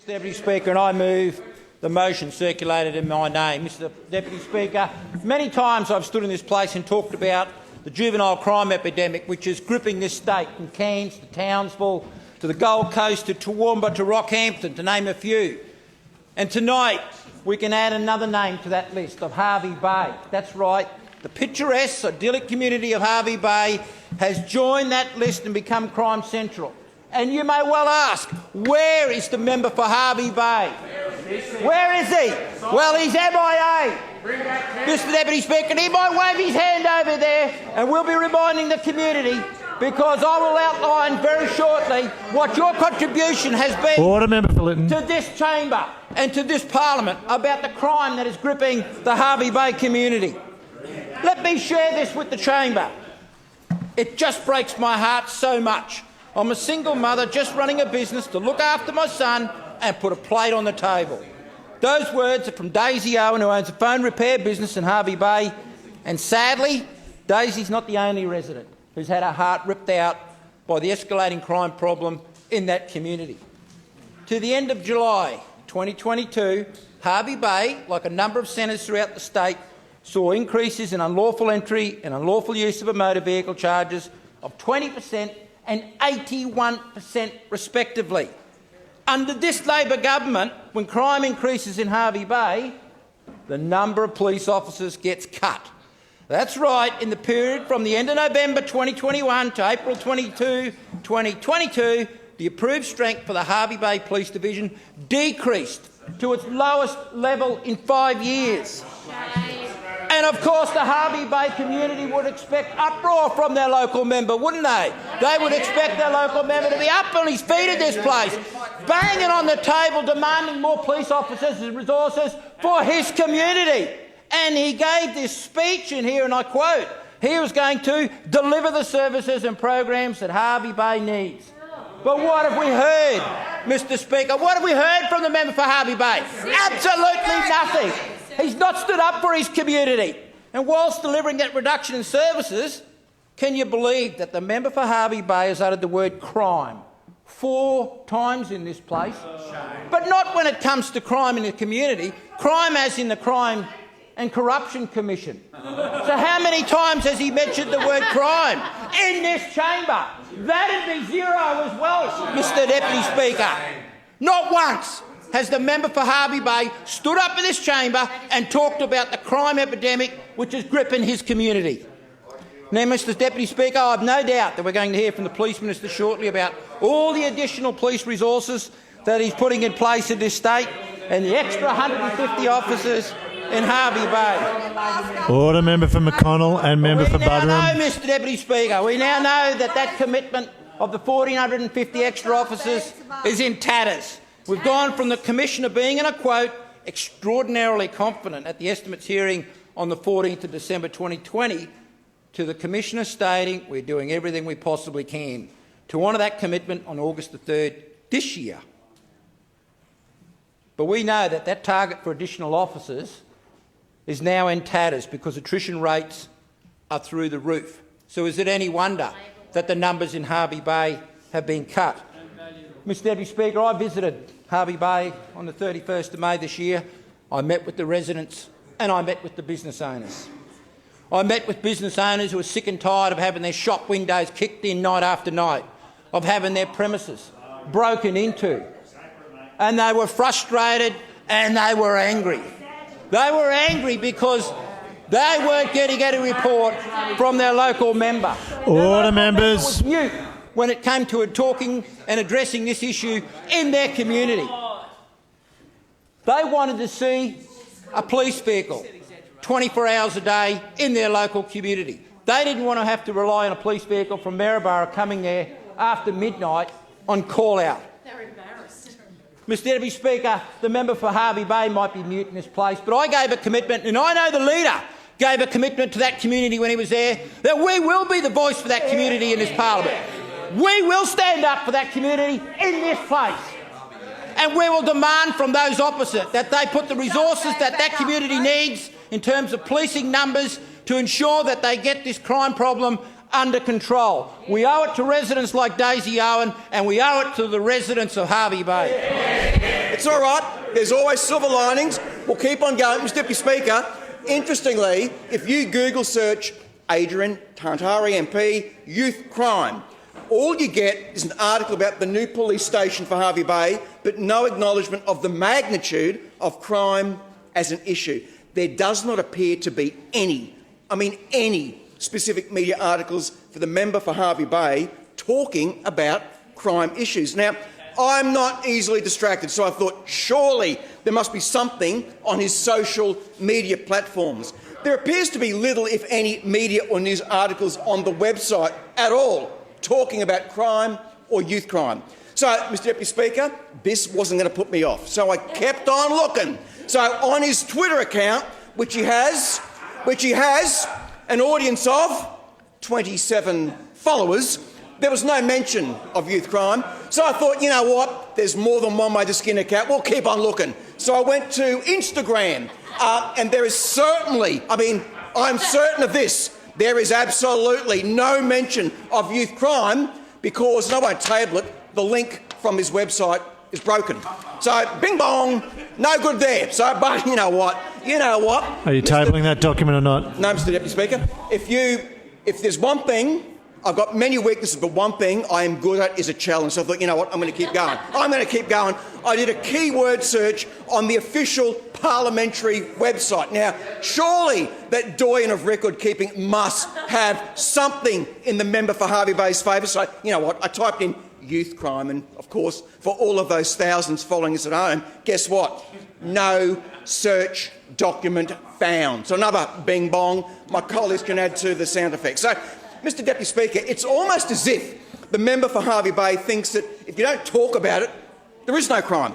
Deputy Speaker, and I move the motion circulated in my name. Mr Deputy Speaker, many times I've stood in this place and talked about the juvenile crime epidemic which is gripping this state, from Cairns to Townsville to the Gold Coast to Toowoomba to Rockhampton, to name a few. And tonight we can add another name to that list, of Hervey Bay. That's right, the picturesque, idyllic community of Hervey Bay has joined that list and become crime central. And you may well ask, where is the member for Hervey Bay? Where is he? Well, he's MIA. Mr Deputy Speaker, he might wave his hand over there, and we'll be reminding the community, because I will outline very shortly what your contribution has been to this chamber and to this parliament about the crime that is gripping the Hervey Bay community. Let me share this with the chamber. It just breaks my heart so much. I'm a single mother just running a business to look after my son and put a plate on the table. Those words are from Daisy Owen, who owns a phone repair business in Hervey Bay. And sadly, Daisy's not the only resident who's had her heart ripped out by the escalating crime problem in that community. To the end of July 2022, Hervey Bay, like a number of centres throughout the state, saw increases in unlawful entry and unlawful use of a motor vehicle charges of 20% and 81% respectively. Under this Labor government, when crime increases in Hervey Bay, the number of police officers gets cut. That's right, in the period from the end of November 2021 to April 22, 2022, the approved strength for the Hervey Bay Police Division decreased to its lowest level in 5 years. And of course the Hervey Bay community would expect uproar from their local member, wouldn't they? They would expect their local member to be up on his feet in this place, banging on the table, demanding more police officers and resources for his community. And he gave this speech in here, and I quote, he was going to deliver the services and programs that Hervey Bay needs. But what have we heard, Mr Speaker? What have we heard from the member for Hervey Bay? Absolutely nothing. He's not stood up for his community. And whilst delivering that reduction in services, can you believe that the member for Hervey Bay has uttered the word crime 4 times in this place? But not when it comes to crime in the community, crime as in the Crime and Corruption Commission. So how many times has he mentioned the word crime in this chamber? That'd be 0 as well, Mr Deputy Speaker. Not once has the member for Hervey Bay stood up in this chamber and talked about the crime epidemic which is gripping his community. Now, Mr Deputy Speaker, I have no doubt that we're going to hear from the Police Minister shortly about all the additional police resources that he's putting in place in this state and the extra 150 officers in Hervey Bay. Order, member for McConnell and member for Buderim. We now know, Mr Deputy Speaker, we now know that commitment of the 1,450 extra officers is in tatters. We've gone from the Commissioner being, and I quote, extraordinarily confident at the estimates hearing on the 14th of December 2020 to the Commissioner stating we're doing everything we possibly can to honour that commitment on August the 3rd this year. But we know that target for additional officers is now in tatters because attrition rates are through the roof. So is it any wonder that the numbers in Hervey Bay have been cut? Mr Deputy Speaker, I visited Hervey Bay on the 31st of May this year. I met with the residents and I met with the business owners. I met with business owners who are sick and tired of having their shop windows kicked in night after night, of having their premises broken into. And they were frustrated and they were angry. They were angry because they weren't getting any report from their local member. Order, members. Was mute when it came to talking and addressing this issue in their community. They wanted to see a police vehicle 24 hours a day in their local community. They didn't want to have to rely on a police vehicle from Maryborough coming there after midnight on call-out. They're embarrassed. Mr Deputy Speaker, the member for Hervey Bay might be mute in this place, but I gave a commitment, and I know the leader gave a commitment to that community when he was there, that we will be the voice for that community in this parliament. We will stand up for that community in this place. And we will demand from those opposite that they put the resources that community needs in terms of policing numbers to ensure that they get this crime problem under control. We owe it to residents like Daisy Owen and we owe it to the residents of Hervey Bay. It's all right. There's always silver linings. We'll keep on going. Mr Deputy Speaker, interestingly, if you Google search Adrian Tantari MP youth crime, all you get is an article about the new police station for Hervey Bay, but no acknowledgement of the magnitude of crime as an issue. There does not appear to be any specific media articles for the member for Hervey Bay talking about crime issues. Now, I'm not easily distracted, so I thought surely there must be something on his social media platforms. There appears to be little, if any, media or news articles on the website at all talking about crime or youth crime. So, Mr Deputy Speaker, this wasn't going to put me off, so I kept on looking. So on his Twitter account, which he has an audience of 27 followers, there was no mention of youth crime. So I thought, you know what, there's more than one way to skin a cat. We'll keep on looking. So I went to Instagram, and there is certainly, I'm certain of this, there is absolutely no mention of youth crime because, and I won't table it, the link from his website is broken. So, bing bong, no good there. So, but you know what? Are you tabling that document or not? No, Mr Deputy Speaker. If there's one thing, I've got many weaknesses, but one thing I am good at is a challenge. So I thought, you know what, I'm going to keep going. I did a keyword search on the official parliamentary website. Now, surely that doyen of record keeping must have something in the member for Hervey Bay's favour. So, you know what, I typed in youth crime, and of course, for all of those thousands following us at home, guess what? No search document found. So another bing bong. My colleagues can add to the sound effects. So, Mr Deputy Speaker, it's almost as if the member for Hervey Bay thinks that if you don't talk about it, there is no crime.